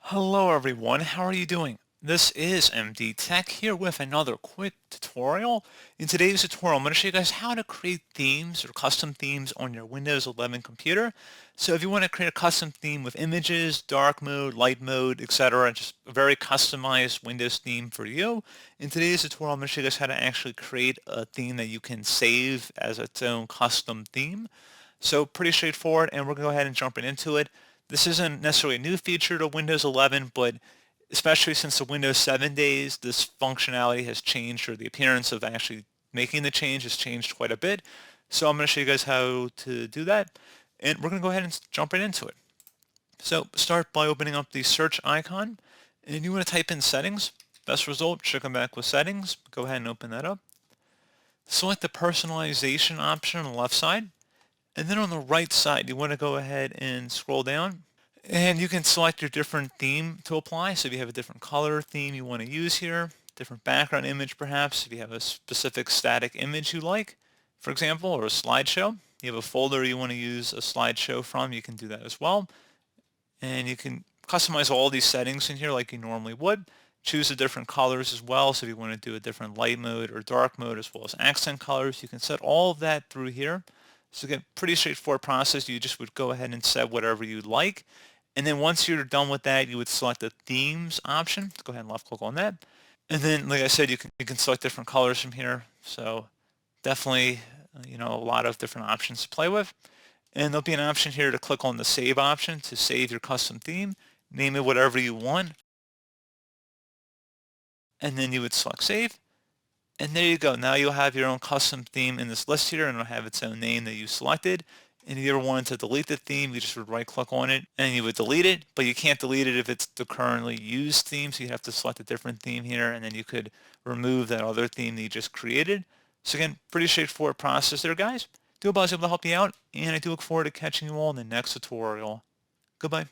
Hello everyone, how are you doing? This is MD Tech here with another quick tutorial. In today's tutorial, I'm going to show you guys how to create themes or custom themes on your Windows 11 computer. So if you want to create a custom theme with images, dark mode, light mode, etc., just a very customized Windows theme for you, in today's tutorial, I'm going to show you guys how to actually create a theme that you can save as its own custom theme. So pretty straightforward, and we're going to go ahead and jump right into it. This isn't necessarily a new feature to Windows 11, but especially since the Windows 7 days, this functionality has changed, or the appearance of actually making the change has changed quite a bit. So I'm going to show you guys how to do that, and we're going to go ahead and jump right into it. So start by opening up the search icon, and you want to type in settings. Best result should come back with settings. Go ahead and open that up. Select the personalization option on the left side. And then on the right side, you want to go ahead and scroll down and you can select your different theme to apply. So if you have a different color theme you want to use here, different background image perhaps, if you have a specific static image you like, for example, or a slideshow, you have a folder you want to use a slideshow from, you can do that as well. And you can customize all these settings in here like you normally would. Choose the different colors as well. So if you want to do a different light mode or dark mode as well as accent colors, you can set all of that through here. So again, pretty straightforward process. You just would go ahead and set whatever you'd like. And then once you're done with that, you would select the themes option. Go ahead and left click on that. And then, like I said, you can select different colors from here. So definitely, a lot of different options to play with. And there'll be an option here to click on the save option to save your custom theme. Name it whatever you want. And then you would select save. And there you go. Now you'll have your own custom theme in this list here, and it'll have its own name that you selected. And if you ever wanted to delete the theme, you just would right click on it and you would delete it, but you can't delete it if it's the currently used theme. So you have to select a different theme here, and then you could remove that other theme that you just created. So again, pretty straightforward process there, guys. Do hope I was able to help you out, and I do look forward to catching you all in the next tutorial. Goodbye.